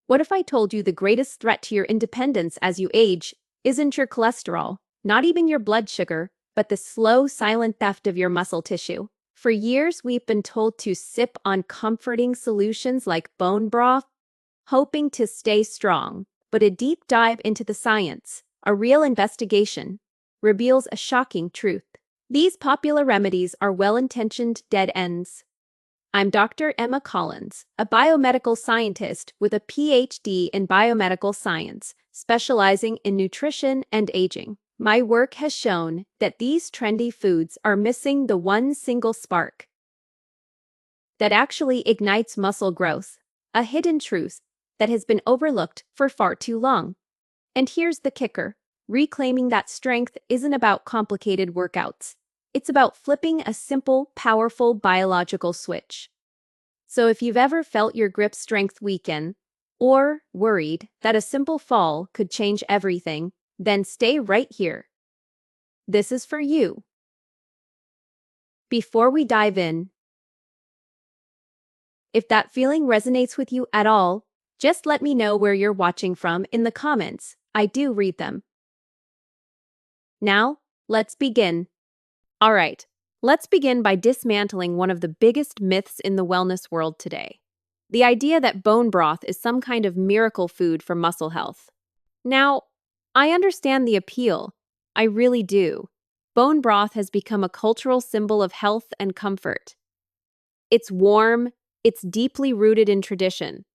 What if I told you the greatest threat to your independence as you age isn't your cholesterol, not even your blood sugar, but the slow, silent theft of your muscle tissue? For years, we've been told to sip on comforting solutions like bone broth, hoping to stay strong. But a deep dive into the science, a real investigation, reveals a shocking truth. These popular remedies are well-intentioned dead ends. I'm Dr. Emma Collins, a biomedical scientist with a PhD in biomedical science, specializing in nutrition and aging. My work has shown that these trendy foods are missing the one single spark that actually ignites muscle growth, a hidden truth that has been overlooked for far too long. And here's the kicker: reclaiming that strength isn't about complicated workouts. It's about flipping a simple, powerful biological switch. So if you've ever felt your grip strength weaken, or worried that a simple fall could change everything, then stay right here. This is for you. Before we dive in, if that feeling resonates with you at all, just let me know where you're watching from in the comments. I do read them. Now, let's begin. All right, let's begin by dismantling one of the biggest myths in the wellness world today: the idea that bone broth is some kind of miracle food for muscle health. Now, I understand the appeal. I really do. Bone broth has become a cultural symbol of health and comfort. It's warm, it's deeply rooted in tradition,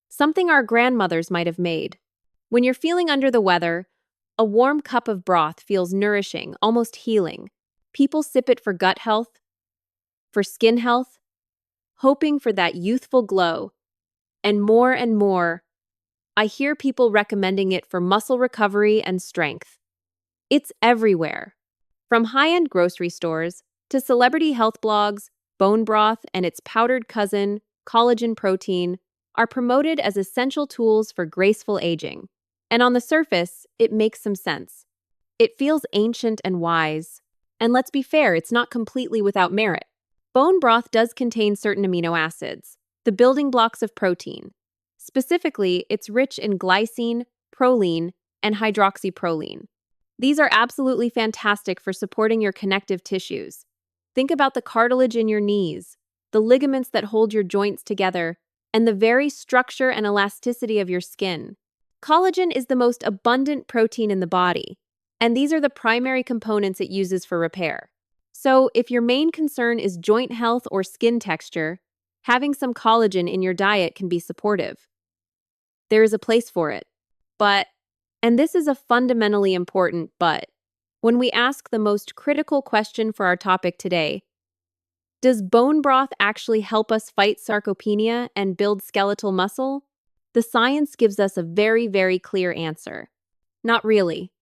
something our grandmothers might have made. When you're feeling under the weather, a warm cup of broth feels nourishing, almost healing. People sip it for gut health, for skin health, hoping for that youthful glow. And more, I hear people recommending it for muscle recovery and strength. It's everywhere. From high-end grocery stores to celebrity health blogs, bone broth and its powdered cousin, collagen protein, are promoted as essential tools for graceful aging. And on the surface, it makes some sense. It feels ancient and wise. And let's be fair, it's not completely without merit. Bone broth does contain certain amino acids, the building blocks of protein. Specifically, it's rich in glycine, proline, and hydroxyproline. These are absolutely fantastic for supporting your connective tissues. Think about the cartilage in your knees, the ligaments that hold your joints together, and the very structure and elasticity of your skin. Collagen is the most abundant protein in the body, and these are the primary components it uses for repair. So, if your main concern is joint health or skin texture, having some collagen in your diet can be supportive. There is a place for it. But, and this is a fundamentally important but, when we ask the most critical question for our topic today: does bone broth actually help us fight sarcopenia and build skeletal muscle? The science gives us a very, very clear answer. Not really.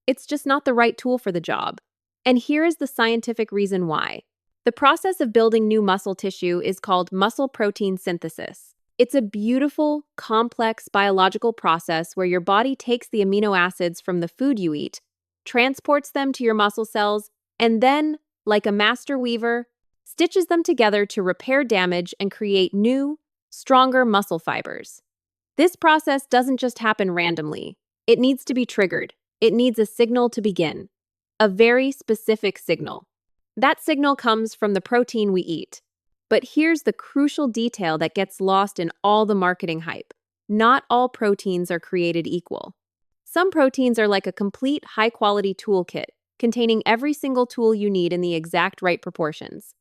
It's just not the right tool for the job. And here is the scientific reason why. The process of building new muscle tissue is called muscle protein synthesis. It's a beautiful, complex biological process where your body takes the amino acids from the food you eat, transports them to your muscle cells, and then, like a master weaver, stitches them together to repair damage and create new, stronger muscle fibers. This process doesn't just happen randomly. It needs to be triggered. It needs a signal to begin. A very specific signal. That signal comes from the protein we eat. But here's the crucial detail that gets lost in all the marketing hype. Not all proteins are created equal. Some proteins are like a complete high-quality toolkit, containing every single tool you need in the exact right proportions.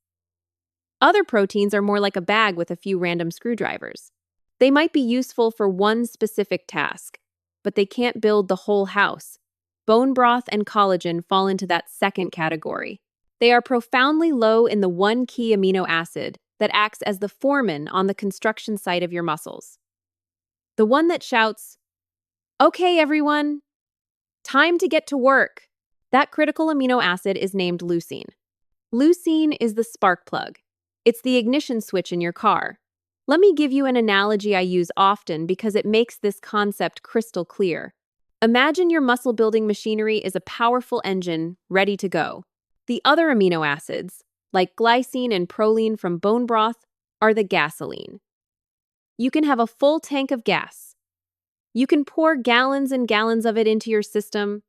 Other proteins are more like a bag with a few random screwdrivers. They might be useful for one specific task, but they can't build the whole house. Bone broth and collagen fall into that second category. They are profoundly low in the one key amino acid that acts as the foreman on the construction site of your muscles. The one that shouts, "Okay, everyone, time to get to work." That critical amino acid is named leucine. Leucine is the spark plug. It's the ignition switch in your car. Let me give you an analogy I use often because it makes this concept crystal clear. Imagine your muscle-building machinery is a powerful engine ready to go. The other amino acids, like glycine and proline from bone broth, are the gasoline. You can have a full tank of gas, You can pour gallons and gallons of it into your system,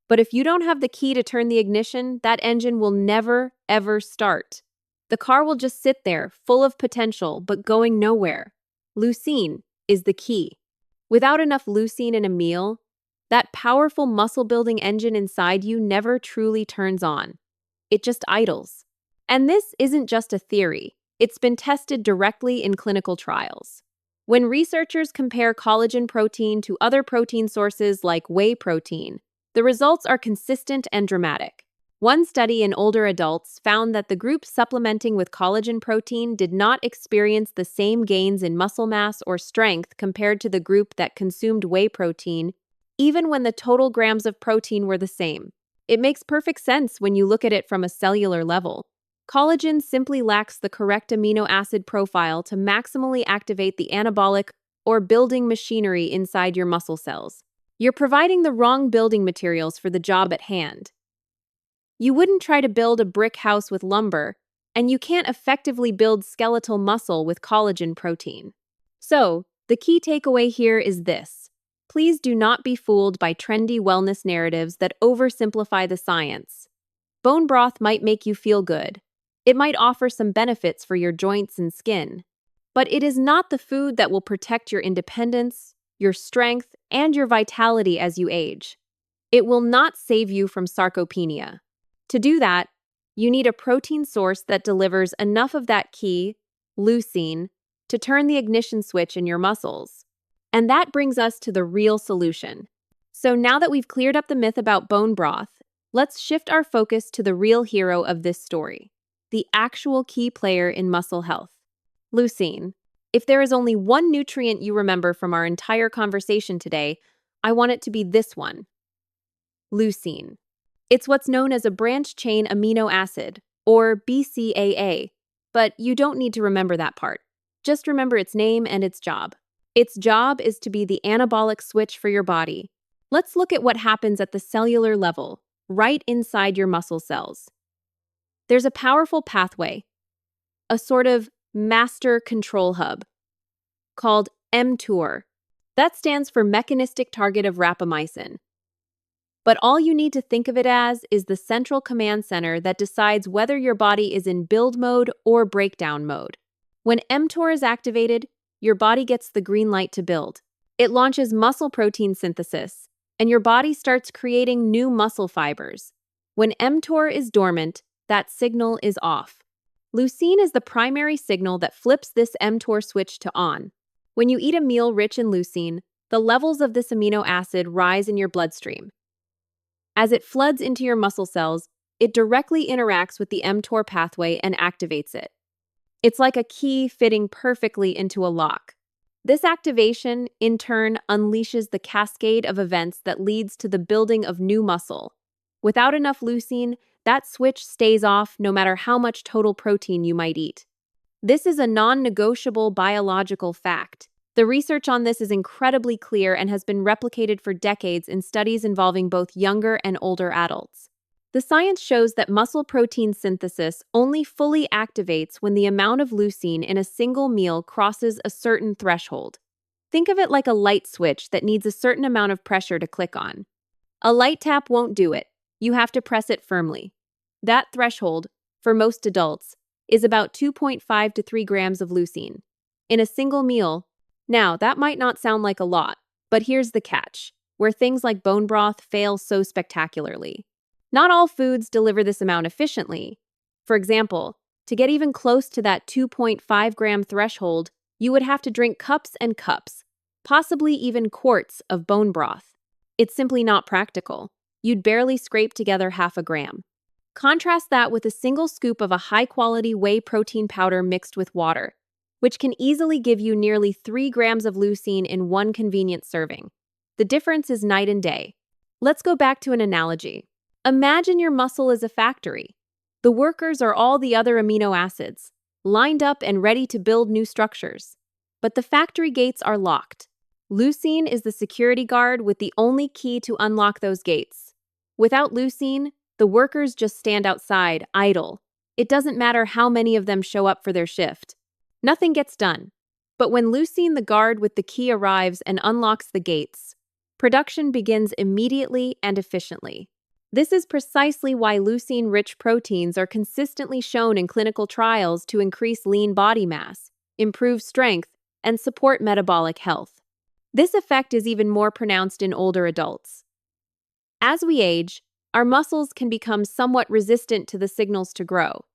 but if you don't have the key to turn the ignition, that engine will never, ever start. The car will just sit there, full of potential, but going nowhere. Leucine is the key. Without enough leucine in a meal, that powerful muscle-building engine inside you never truly turns on. It just idles. And this isn't just a theory. It's been tested directly in clinical trials. When researchers compare collagen protein to other protein sources like whey protein, the results are consistent and dramatic. One study in older adults found that the group supplementing with collagen protein did not experience the same gains in muscle mass or strength compared to the group that consumed whey protein, even when the total grams of protein were the same. It makes perfect sense when you look at it from a cellular level. Collagen simply lacks the correct amino acid profile to maximally activate the anabolic or building machinery inside your muscle cells. You're providing the wrong building materials for the job at hand. You wouldn't try to build a brick house with lumber, and you can't effectively build skeletal muscle with collagen protein. So, the key takeaway here is this. Please do not be fooled by trendy wellness narratives that oversimplify the science. Bone broth might make you feel good. It might offer some benefits for your joints and skin. But it is not the food that will protect your independence, your strength, and your vitality as you age. It will not save you from sarcopenia. To do that, you need a protein source that delivers enough of that key, leucine, to turn the ignition switch in your muscles. And that brings us to the real solution. So now that we've cleared up the myth about bone broth, let's shift our focus to the real hero of this story, the actual key player in muscle health, leucine. If there is only one nutrient you remember from our entire conversation today, I want it to be this one, leucine. It's what's known as a branched-chain amino acid, or BCAA, but you don't need to remember that part. Just remember its name and its job. Its job is to be the anabolic switch for your body. Let's look at what happens at the cellular level, right inside your muscle cells. There's a powerful pathway, a sort of master control hub, called mTOR. That stands for mechanistic target of rapamycin. But all you need to think of it as is the central command center that decides whether your body is in build mode or breakdown mode. When mTOR is activated, your body gets the green light to build. It launches muscle protein synthesis, and your body starts creating new muscle fibers. When mTOR is dormant, that signal is off. Leucine is the primary signal that flips this mTOR switch to on. When you eat a meal rich in leucine, the levels of this amino acid rise in your bloodstream. As it floods into your muscle cells, it directly interacts with the mTOR pathway and activates it. It's like a key fitting perfectly into a lock. This activation, in turn, unleashes the cascade of events that leads to the building of new muscle. Without enough leucine, that switch stays off no matter how much total protein you might eat. This is a non-negotiable biological fact. The research on this is incredibly clear and has been replicated for decades in studies involving both younger and older adults. The science shows that muscle protein synthesis only fully activates when the amount of leucine in a single meal crosses a certain threshold. Think of it like a light switch that needs a certain amount of pressure to click on. A light tap won't do it. You have to press it firmly. That threshold, for most adults, is about 2.5 to 3 grams of leucine in a single meal. Now, that might not sound like a lot, but here's the catch, where things like bone broth fail so spectacularly. Not all foods deliver this amount efficiently. For example, to get even close to that 2.5 gram threshold, you would have to drink cups and cups, possibly even quarts of bone broth. It's simply not practical. You'd barely scrape together half a gram. Contrast that with a single scoop of a high-quality whey protein powder mixed with water, which can easily give you nearly 3 grams of leucine in one convenient serving. The difference is night and day. Let's go back to an analogy. Imagine your muscle is a factory. The workers are all the other amino acids, lined up and ready to build new structures. But the factory gates are locked. Leucine is the security guard with the only key to unlock those gates. Without leucine, the workers just stand outside, idle. It doesn't matter how many of them show up for their shift. Nothing gets done. But when Leucine, the guard with the key, arrives and unlocks the gates, production begins immediately and efficiently. This is precisely why leucine-rich proteins are consistently shown in clinical trials to increase lean body mass, improve strength, and support metabolic health. This effect is even more pronounced in older adults. As we age, our muscles can become somewhat resistant to the signals to grow.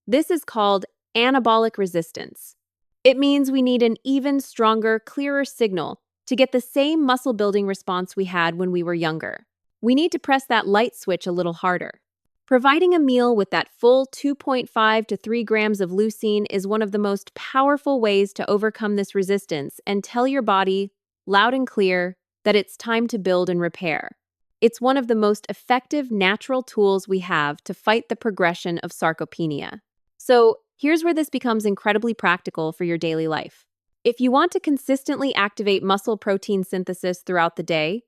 This is called anabolic resistance. It means we need an even stronger, clearer signal to get the same muscle-building response we had when we were younger. We need to press that light switch a little harder. Providing a meal with that full 2.5 to 3 grams of leucine is one of the most powerful ways to overcome this resistance and tell your body, loud and clear, that it's time to build and repair. It's one of the most effective natural tools we have to fight the progression of sarcopenia. So, here's where this becomes incredibly practical for your daily life. If you want to consistently activate muscle protein synthesis throughout the day,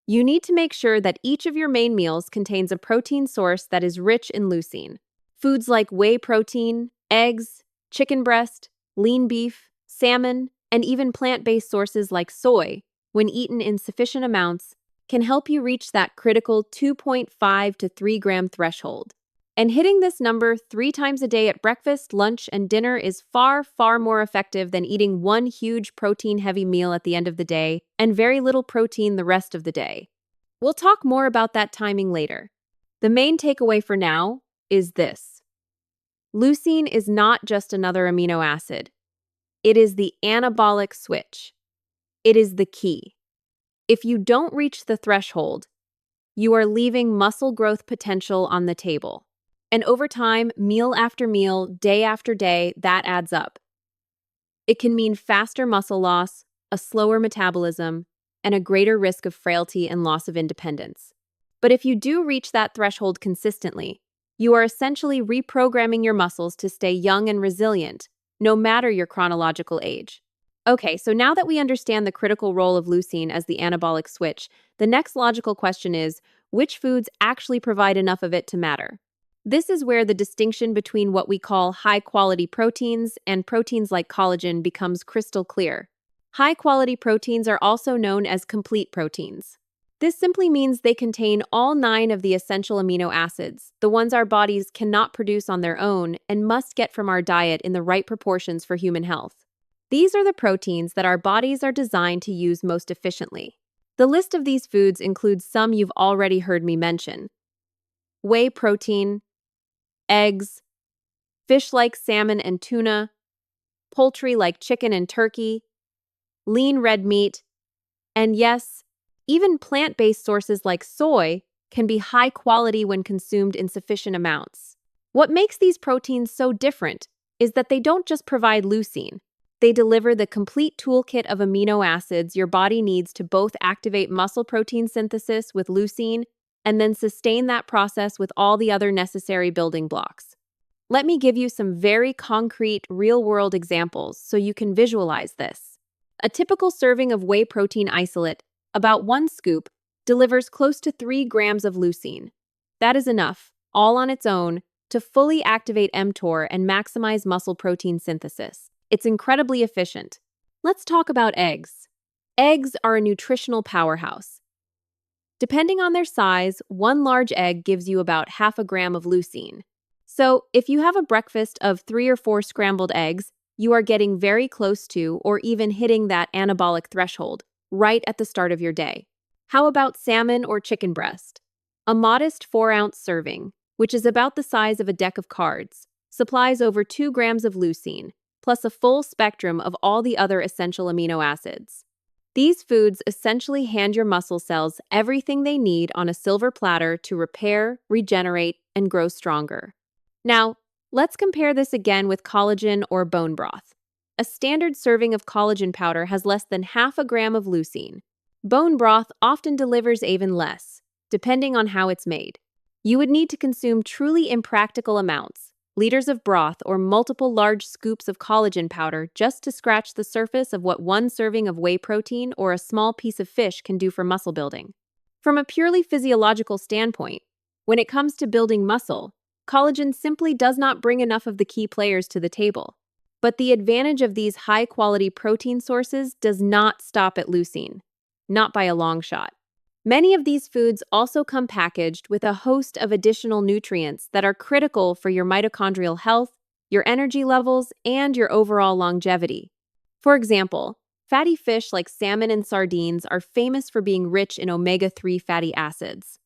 you need to make sure that each of your main meals contains a protein source that is rich in leucine. Foods like whey protein, eggs, chicken breast, lean beef, salmon, and even plant-based sources like soy, when eaten in sufficient amounts, can help you reach that critical 2.5 to 3 gram threshold. And hitting this number 3 times a day at breakfast, lunch, and dinner is far, far more effective than eating one huge protein-heavy meal at the end of the day and very little protein the rest of the day. We'll talk more about that timing later. The main takeaway for now is this. Leucine is not just another amino acid. It is the anabolic switch. It is the key. If you don't reach the threshold, you are leaving muscle growth potential on the table. And over time, meal after meal, day after day, that adds up. It can mean faster muscle loss, a slower metabolism, and a greater risk of frailty and loss of independence. But if you do reach that threshold consistently, you are essentially reprogramming your muscles to stay young and resilient, no matter your chronological age. Okay, so now that we understand the critical role of leucine as the anabolic switch, the next logical question is, which foods actually provide enough of it to matter? This is where the distinction between what we call high-quality proteins and proteins like collagen becomes crystal clear. High-quality proteins are also known as complete proteins. This simply means they contain all 9 of the essential amino acids, the ones our bodies cannot produce on their own and must get from our diet in the right proportions for human health. These are the proteins that our bodies are designed to use most efficiently. The list of these foods includes some you've already heard me mention: whey protein, eggs, fish like salmon and tuna, poultry like chicken and turkey, lean red meat, and yes, even plant-based sources like soy can be high quality when consumed in sufficient amounts. What makes these proteins so different is that they don't just provide leucine. They deliver the complete toolkit of amino acids your body needs to both activate muscle protein synthesis with leucine and then sustain that process with all the other necessary building blocks. Let me give you some very concrete, real-world examples so you can visualize this. A typical serving of whey protein isolate, about 1 scoop, delivers close to 3 grams of leucine. That is enough, all on its own, to fully activate mTOR and maximize muscle protein synthesis. It's incredibly efficient. Let's talk about eggs. Eggs are a nutritional powerhouse. Depending on their size, 1 large egg gives you about half a gram of leucine. So, if you have a breakfast of 3 or 4 scrambled eggs, you are getting very close to or even hitting that anabolic threshold right at the start of your day. How about salmon or chicken breast? A modest 4-ounce serving, which is about the size of a deck of cards, supplies over 2 grams of leucine, plus a full spectrum of all the other essential amino acids. These foods essentially hand your muscle cells everything they need on a silver platter to repair, regenerate, and grow stronger. Now, let's compare this again with collagen or bone broth. A standard serving of collagen powder has less than half a gram of leucine. Bone broth often delivers even less, depending on how it's made. You would need to consume truly impractical amounts, liters of broth or multiple large scoops of collagen powder just to scratch the surface of what 1 serving of whey protein or a small piece of fish can do for muscle building. From a purely physiological standpoint, when it comes to building muscle, collagen simply does not bring enough of the key players to the table. But the advantage of these high-quality protein sources does not stop at leucine, not by a long shot. Many of these foods also come packaged with a host of additional nutrients that are critical for your mitochondrial health, your energy levels, and your overall longevity. For example, fatty fish like salmon and sardines are famous for being rich in omega-3 fatty acids.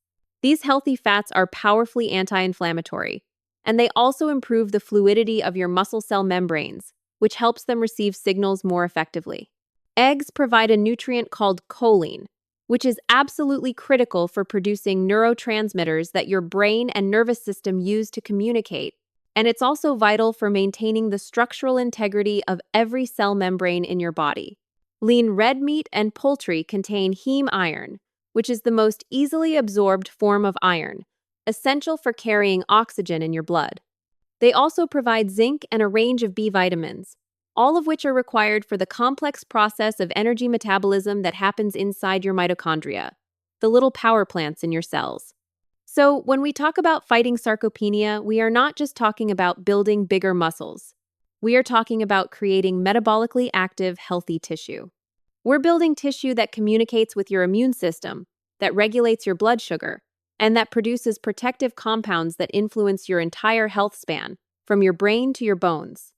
These healthy fats are powerfully anti-inflammatory, and they also improve the fluidity of your muscle cell membranes, which helps them receive signals more effectively. Eggs provide a nutrient called choline, which is absolutely critical for producing neurotransmitters that your brain and nervous system use to communicate, and it's also vital for maintaining the structural integrity of every cell membrane in your body. Lean red meat and poultry contain heme iron, which is the most easily absorbed form of iron, essential for carrying oxygen in your blood. They also provide zinc and a range of B vitamins, all of which are required for the complex process of energy metabolism that happens inside your mitochondria, the little power plants in your cells. So, when we talk about fighting sarcopenia, we are not just talking about building bigger muscles. We are talking about creating metabolically active, healthy tissue. We're building tissue that communicates with your immune system, that regulates your blood sugar, and that produces protective compounds that influence your entire health span, from your brain to your bones.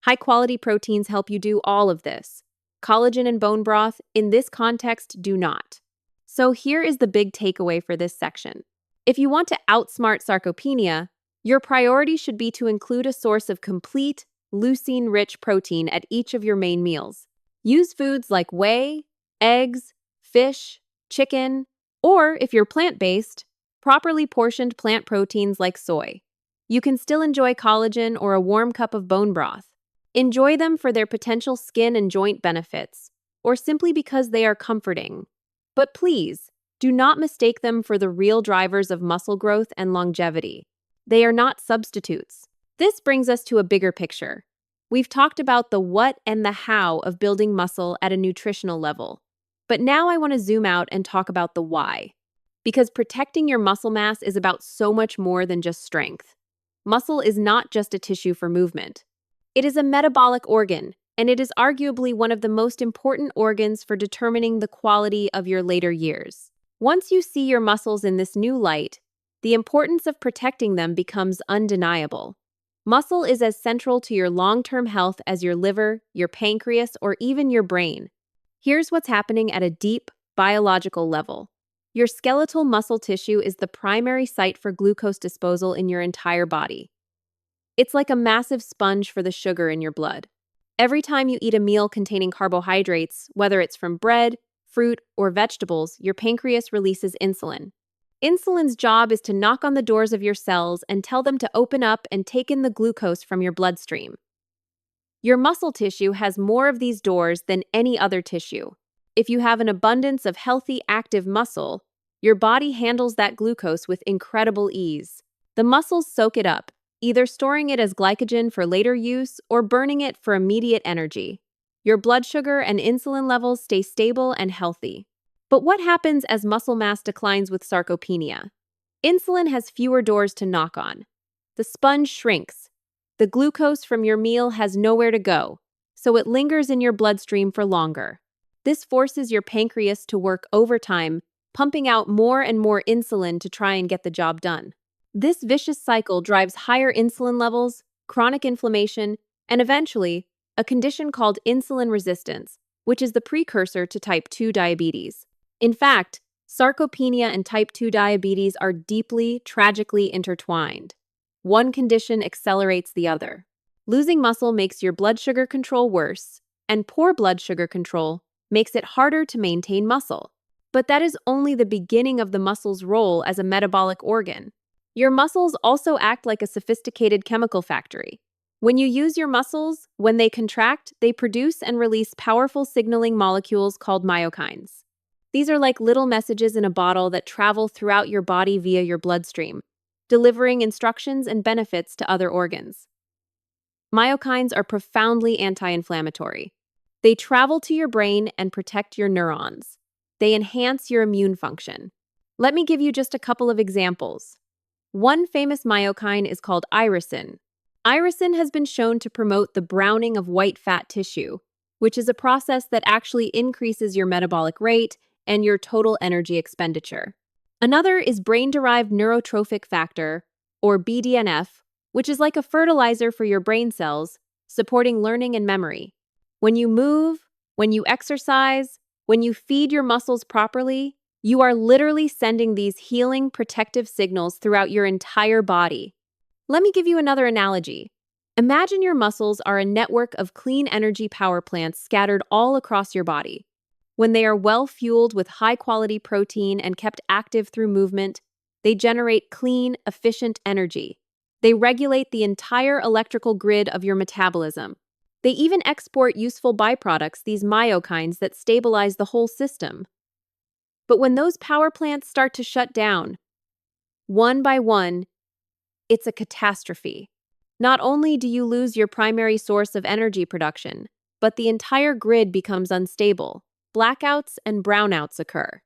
High-quality proteins help you do all of this. Collagen and bone broth, in this context, do not. So here is the big takeaway for this section. If you want to outsmart sarcopenia, your priority should be to include a source of complete, leucine-rich protein at each of your main meals. Use foods like whey, eggs, fish, chicken, or, if you're plant-based, properly portioned plant proteins like soy. You can still enjoy collagen or a warm cup of bone broth. Enjoy them for their potential skin and joint benefits, or simply because they are comforting. But please, do not mistake them for the real drivers of muscle growth and longevity. They are not substitutes. This brings us to a bigger picture. We've talked about the what and the how of building muscle at a nutritional level. But now I want to zoom out and talk about the why. Because protecting your muscle mass is about so much more than just strength. Muscle is not just a tissue for movement. It is a metabolic organ, and it is arguably one of the most important organs for determining the quality of your later years. Once you see your muscles in this new light, the importance of protecting them becomes undeniable. Muscle is as central to your long-term health as your liver, your pancreas, or even your brain. Here's what's happening at a deep, biological level. Your skeletal muscle tissue is the primary site for glucose disposal in your entire body. It's like a massive sponge for the sugar in your blood. Every time you eat a meal containing carbohydrates, whether it's from bread, fruit, or vegetables, your pancreas releases insulin. Insulin's job is to knock on the doors of your cells and tell them to open up and take in the glucose from your bloodstream. Your muscle tissue has more of these doors than any other tissue. If you have an abundance of healthy, active muscle, your body handles that glucose with incredible ease. The muscles soak it up, either storing it as glycogen for later use or burning it for immediate energy. Your blood sugar and insulin levels stay stable and healthy. But what happens as muscle mass declines with sarcopenia? Insulin has fewer doors to knock on. The sponge shrinks. The glucose from your meal has nowhere to go, so it lingers in your bloodstream for longer. This forces your pancreas to work overtime, pumping out more and more insulin to try and get the job done. This vicious cycle drives higher insulin levels, chronic inflammation, and eventually, a condition called insulin resistance, which is the precursor to type 2 diabetes. In fact, sarcopenia and type 2 diabetes are deeply, tragically intertwined. One condition accelerates the other. Losing muscle makes your blood sugar control worse, and poor blood sugar control makes it harder to maintain muscle. But that is only the beginning of the muscle's role as a metabolic organ. Your muscles also act like a sophisticated chemical factory. When you use your muscles, when they contract, they produce and release powerful signaling molecules called myokines. These are like little messages in a bottle that travel throughout your body via your bloodstream, delivering instructions and benefits to other organs. Myokines are profoundly anti-inflammatory. They travel to your brain and protect your neurons. They enhance your immune function. Let me give you just a couple of examples. One famous myokine is called irisin. Irisin has been shown to promote the browning of white fat tissue, which is a process that actually increases your metabolic rate and your total energy expenditure. Another is brain-derived neurotrophic factor, or BDNF, which is like a fertilizer for your brain cells, supporting learning and memory. When you move, when you exercise, when you feed your muscles properly, you are literally sending these healing, protective signals throughout your entire body. Let me give you another analogy. Imagine your muscles are a network of clean energy power plants scattered all across your body. When they are well fueled with high-quality protein and kept active through movement, they generate clean, efficient energy. They regulate the entire electrical grid of your metabolism. They even export useful byproducts, these myokines that stabilize the whole system. But when those power plants start to shut down, one by one, it's a catastrophe. Not only do you lose your primary source of energy production, but the entire grid becomes unstable. Blackouts and brownouts occur.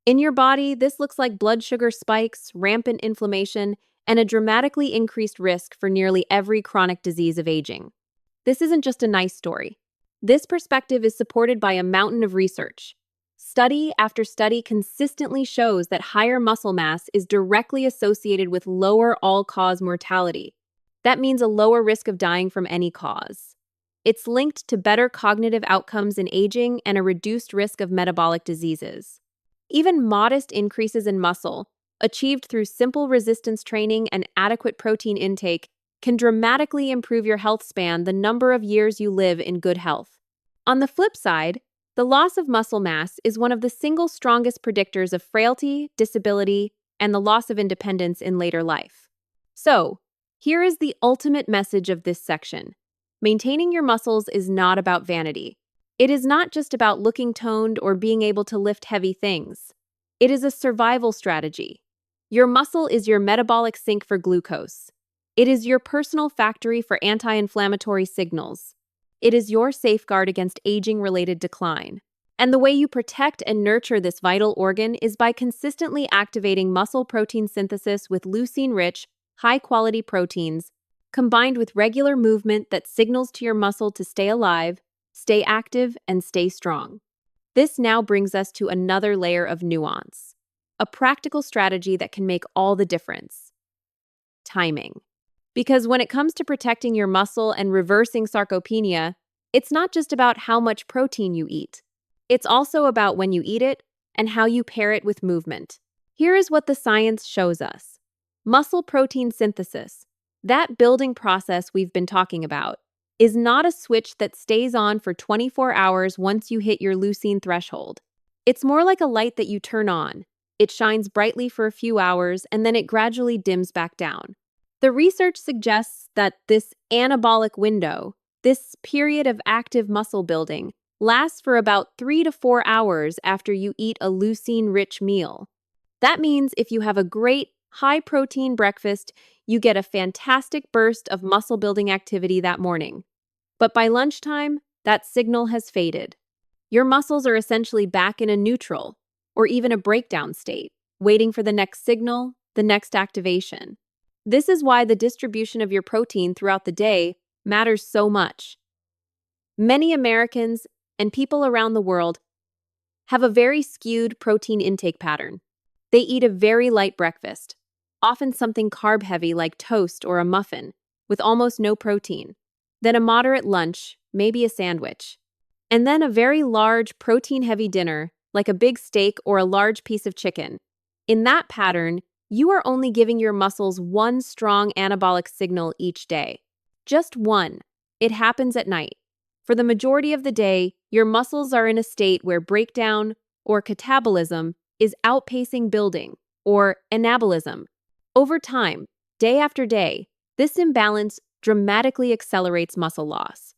In your body, this looks like blood sugar spikes, rampant inflammation, and a dramatically increased risk for nearly every chronic disease of aging. This isn't just a nice story. This perspective is supported by a mountain of research. Study after study consistently shows that higher muscle mass is directly associated with lower all-cause mortality. That means a lower risk of dying from any cause. It's linked to better cognitive outcomes in aging and a reduced risk of metabolic diseases. Even modest increases in muscle, achieved through simple resistance training and adequate protein intake, can dramatically improve your health span, the number of years you live in good health. On the flip side, the loss of muscle mass is one of the single strongest predictors of frailty, disability, and the loss of independence in later life. So, here is the ultimate message of this section. Maintaining your muscles is not about vanity. It is not just about looking toned or being able to lift heavy things. It is a survival strategy. Your muscle is your metabolic sink for glucose. It is your personal factory for anti-inflammatory signals. It is your safeguard against aging-related decline. And the way you protect and nurture this vital organ is by consistently activating muscle protein synthesis with leucine-rich, high-quality proteins, combined with regular movement that signals to your muscle to stay alive, stay active, and stay strong. This now brings us to another layer of nuance, a practical strategy that can make all the difference. Timing. Because when it comes to protecting your muscle and reversing sarcopenia, it's not just about how much protein you eat. It's also about when you eat it and how you pair it with movement. Here is what the science shows us. Muscle protein synthesis, that building process we've been talking about, is not a switch that stays on for 24 hours once you hit your leucine threshold. It's more like a light that you turn on. It shines brightly for a few hours and then it gradually dims back down. The research suggests that this anabolic window, this period of active muscle building, lasts for about 3 to 4 hours after you eat a leucine-rich meal. That means if you have a great, high-protein breakfast, you get a fantastic burst of muscle-building activity that morning. But by lunchtime, that signal has faded. Your muscles are essentially back in a neutral, or even a breakdown state, waiting for the next signal, the next activation. This is why the distribution of your protein throughout the day matters so much. Many Americans and people around the world have a very skewed protein intake pattern. They eat a very light breakfast, often something carb-heavy like toast or a muffin, with almost no protein. Then a moderate lunch, maybe a sandwich. And then a very large protein-heavy dinner, like a big steak or a large piece of chicken. In that pattern, you are only giving your muscles one strong anabolic signal each day. Just one. It happens at night. For the majority of the day, your muscles are in a state where breakdown, or catabolism, is outpacing building, or anabolism. Over time, day after day, this imbalance dramatically accelerates muscle loss.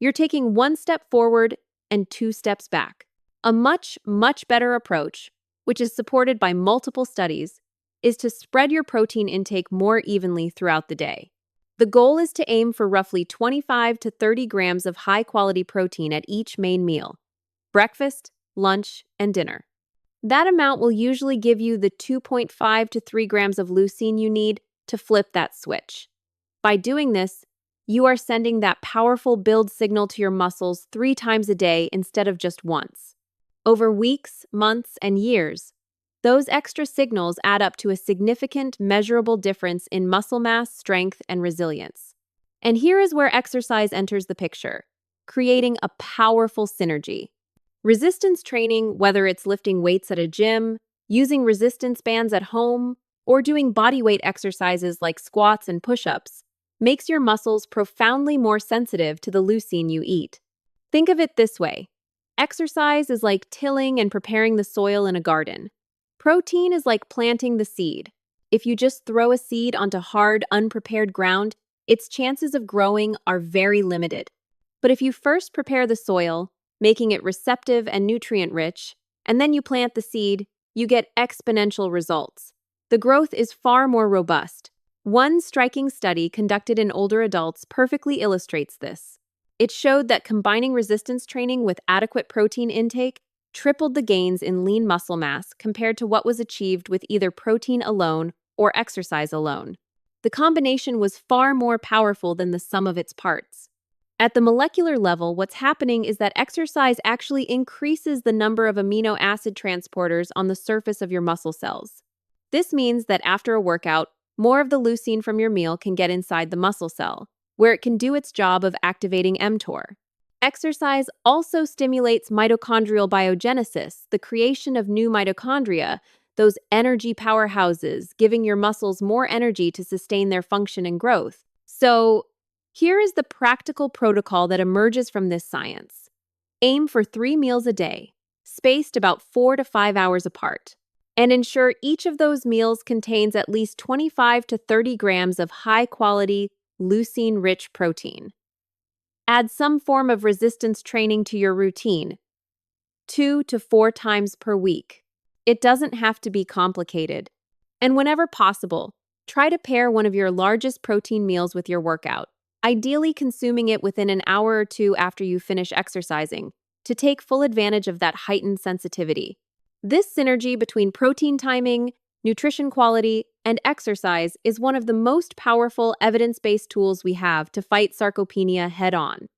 You're taking one step forward and 2 steps back. A much, much better approach, which is supported by multiple studies, is to spread your protein intake more evenly throughout the day. The goal is to aim for roughly 25 to 30 grams of high-quality protein at each main meal, breakfast, lunch, and dinner. That amount will usually give you the 2.5 to 3 grams of leucine you need to flip that switch. By doing this, You are sending that powerful build signal to your muscles 3 times a day instead of just once. Over weeks, months, and years, those extra signals add up to a significant, measurable difference in muscle mass, strength, and resilience. And here is where exercise enters the picture, creating a powerful synergy. Resistance training, whether it's lifting weights at a gym, using resistance bands at home, or doing bodyweight exercises like squats and push-ups, makes your muscles profoundly more sensitive to the leucine you eat. Think of it this way. Exercise is like tilling and preparing the soil in a garden. Protein is like planting the seed. If you just throw a seed onto hard, unprepared ground, its chances of growing are very limited. But if you first prepare the soil, making it receptive and nutrient-rich, and then you plant the seed, you get exponential results. The growth is far more robust. One striking study conducted in older adults perfectly illustrates this. It showed that combining resistance training with adequate protein intake tripled the gains in lean muscle mass compared to what was achieved with either protein alone or exercise alone. The combination was far more powerful than the sum of its parts. At the molecular level, what's happening is that exercise actually increases the number of amino acid transporters on the surface of your muscle cells. This means that after a workout, more of the leucine from your meal can get inside the muscle cell, where it can do its job of activating mTOR. Exercise also stimulates mitochondrial biogenesis, the creation of new mitochondria, those energy powerhouses, giving your muscles more energy to sustain their function and growth. So, here is the practical protocol that emerges from this science. Aim for 3 meals a day, spaced about 4 to 5 hours apart, and ensure each of those meals contains at least 25 to 30 grams of high-quality, leucine-rich protein. Add some form of resistance training to your routine, 2 to 4 times per week. It doesn't have to be complicated. And whenever possible, try to pair one of your largest protein meals with your workout, ideally consuming it within an hour or two after you finish exercising, to take full advantage of that heightened sensitivity. This synergy between protein timing, nutrition quality, and exercise is one of the most powerful evidence-based tools we have to fight sarcopenia head-on.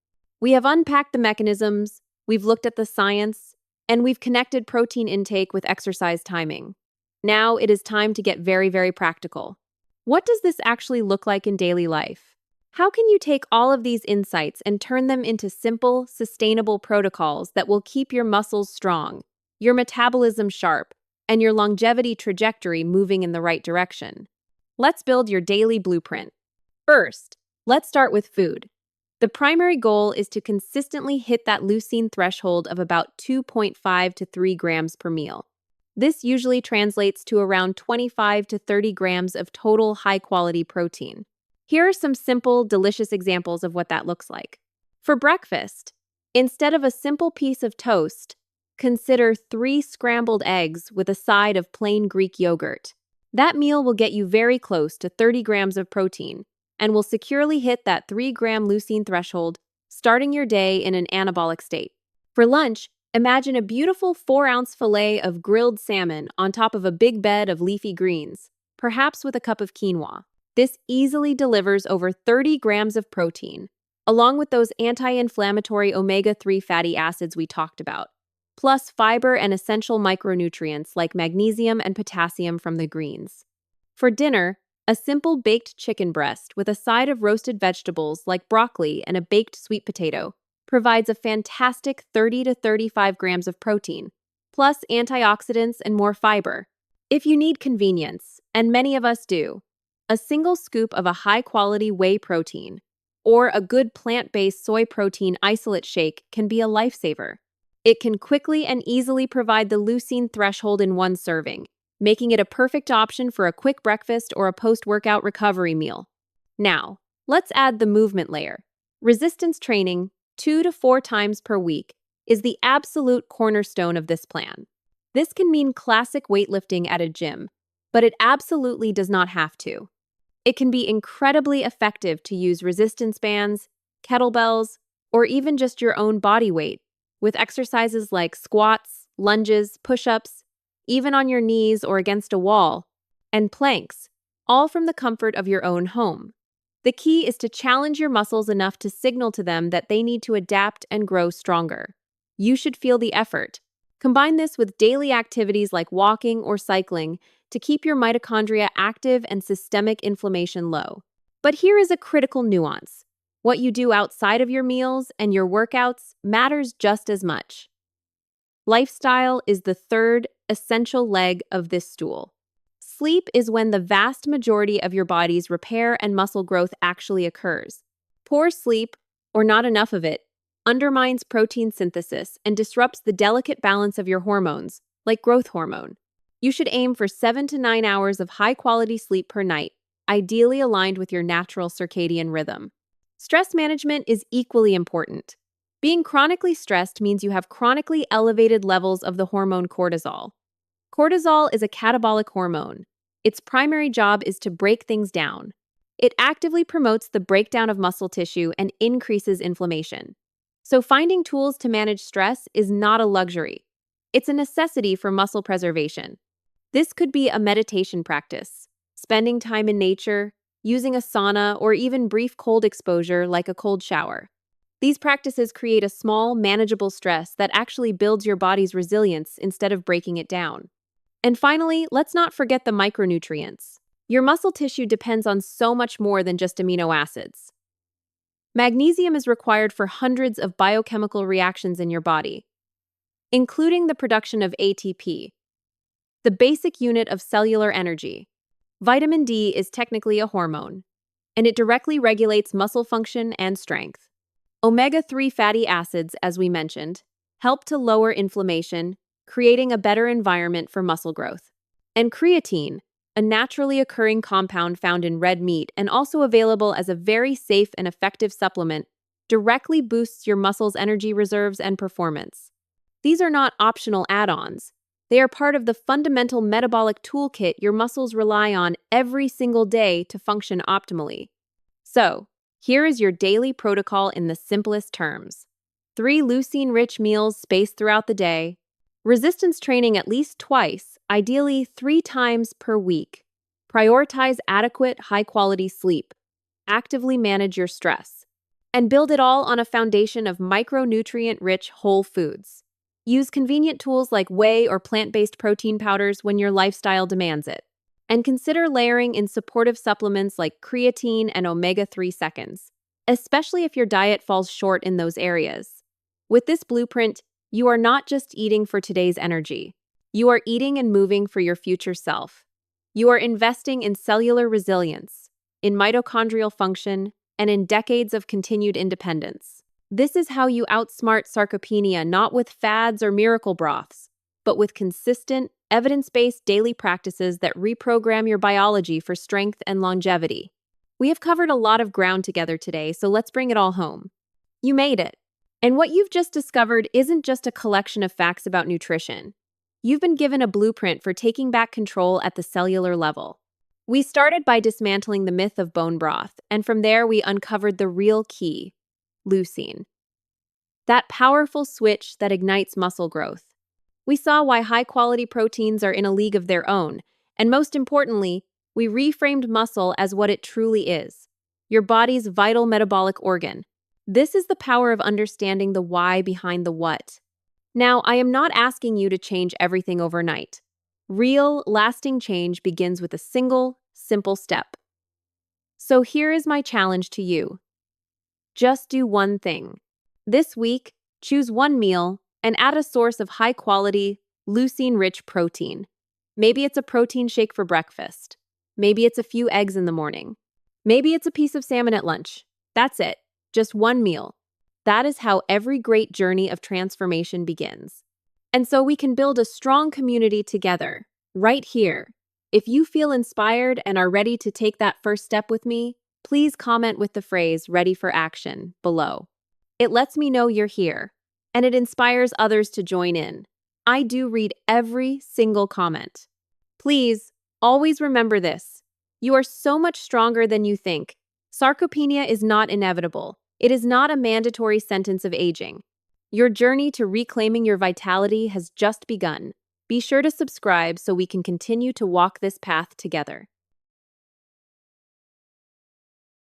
We have unpacked the mechanisms, we've looked at the science, and we've connected protein intake with exercise timing. Now it is time to get very, very practical. What does this actually look like in daily life? How can you take all of these insights and turn them into simple, sustainable protocols that will keep your muscles strong, your metabolism sharp, and your longevity trajectory moving in the right direction? Let's build your daily blueprint. First, let's start with food. The primary goal is to consistently hit that leucine threshold of about 2.5 to 3 grams per meal. This usually translates to around 25 to 30 grams of total high-quality protein. Here are some simple, delicious examples of what that looks like. For breakfast, instead of a simple piece of toast, consider 3 scrambled eggs with a side of plain Greek yogurt. That meal will get you very close to 30 grams of protein and will securely hit that 3-gram leucine threshold, starting your day in an anabolic state. For lunch, imagine a beautiful 4-ounce fillet of grilled salmon on top of a big bed of leafy greens, perhaps with a cup of quinoa. This easily delivers over 30 grams of protein, along with those anti-inflammatory omega-3 fatty acids we talked about, plus fiber and essential micronutrients like magnesium and potassium from the greens. For dinner, a simple baked chicken breast with a side of roasted vegetables like broccoli and a baked sweet potato provides a fantastic 30 to 35 grams of protein, plus antioxidants and more fiber. If you need convenience, and many of us do, a single scoop of a high-quality whey protein or a good plant-based soy protein isolate shake can be a lifesaver. It can quickly and easily provide the leucine threshold in one serving, making it a perfect option for a quick breakfast or a post-workout recovery meal. Now, let's add the movement layer. Resistance training, 2 to 4 times per week, is the absolute cornerstone of this plan. This can mean classic weightlifting at a gym, but it absolutely does not have to. It can be incredibly effective to use resistance bands, kettlebells, or even just your own body weight, with exercises like squats, lunges, push-ups, even on your knees or against a wall, and planks, all from the comfort of your own home. The key is to challenge your muscles enough to signal to them that they need to adapt and grow stronger. You should feel the effort. Combine this with daily activities like walking or cycling to keep your mitochondria active and systemic inflammation low. But here is a critical nuance. What you do outside of your meals and your workouts matters just as much. Lifestyle is the third essential leg of this stool. Sleep is when the vast majority of your body's repair and muscle growth actually occurs. Poor sleep, or not enough of it, undermines protein synthesis and disrupts the delicate balance of your hormones, like growth hormone. You should aim for 7 to 9 hours of high-quality sleep per night, ideally aligned with your natural circadian rhythm. Stress management is equally important. Being chronically stressed means you have chronically elevated levels of the hormone cortisol. Cortisol is a catabolic hormone. Its primary job is to break things down. It actively promotes the breakdown of muscle tissue and increases inflammation. So finding tools to manage stress is not a luxury. It's a necessity for muscle preservation. This could be a meditation practice, spending time in nature, using a sauna, or even brief cold exposure like a cold shower. These practices create a small, manageable stress that actually builds your body's resilience instead of breaking it down. And finally, let's not forget the micronutrients. Your muscle tissue depends on so much more than just amino acids. Magnesium is required for hundreds of biochemical reactions in your body, including the production of ATP, the basic unit of cellular energy. Vitamin D is technically a hormone, and it directly regulates muscle function and strength. Omega-3 fatty acids, as we mentioned, help to lower inflammation, creating a better environment for muscle growth. And creatine, a naturally occurring compound found in red meat and also available as a very safe and effective supplement, directly boosts your muscles' energy reserves and performance. These are not optional add-ons. They are part of the fundamental metabolic toolkit your muscles rely on every single day to function optimally. So, here is your daily protocol in the simplest terms. 3 leucine-rich meals spaced throughout the day. Resistance training at least twice, ideally 3 times per week. Prioritize adequate, high-quality sleep. Actively manage your stress. And build it all on a foundation of micronutrient-rich whole foods. Use convenient tools like whey or plant-based protein powders when your lifestyle demands it. And consider layering in supportive supplements like creatine and omega-3 seconds, especially if your diet falls short in those areas. With this blueprint, you are not just eating for today's energy. You are eating and moving for your future self. You are investing in cellular resilience, in mitochondrial function, and in decades of continued independence. This is how you outsmart sarcopenia, not with fads or miracle broths, but with consistent, evidence-based daily practices that reprogram your biology for strength and longevity. We have covered a lot of ground together today, so let's bring it all home. You made it. And what you've just discovered isn't just a collection of facts about nutrition. You've been given a blueprint for taking back control at the cellular level. We started by dismantling the myth of bone broth, and from there we uncovered the real key: leucine. That powerful switch that ignites muscle growth. We saw why high-quality proteins are in a league of their own, and most importantly, we reframed muscle as what it truly is: your body's vital metabolic organ. This is the power of understanding the why behind the what. Now, I am not asking you to change everything overnight. Real, lasting change begins with a single, simple step. So here is my challenge to you. Just do one thing. This week, choose one meal and add a source of high-quality, leucine-rich protein. Maybe it's a protein shake for breakfast. Maybe it's a few eggs in the morning. Maybe it's a piece of salmon at lunch. That's it. Just one meal. That is how every great journey of transformation begins. And so we can build a strong community together, right here. If you feel inspired and are ready to take that first step with me, please comment with the phrase "ready for action" below. It lets me know you're here, and it inspires others to join in. I do read every single comment. Please, always remember this. You are so much stronger than you think. Sarcopenia is not inevitable. It is not a mandatory sentence of aging. Your journey to reclaiming your vitality has just begun. Be sure to subscribe so we can continue to walk this path together.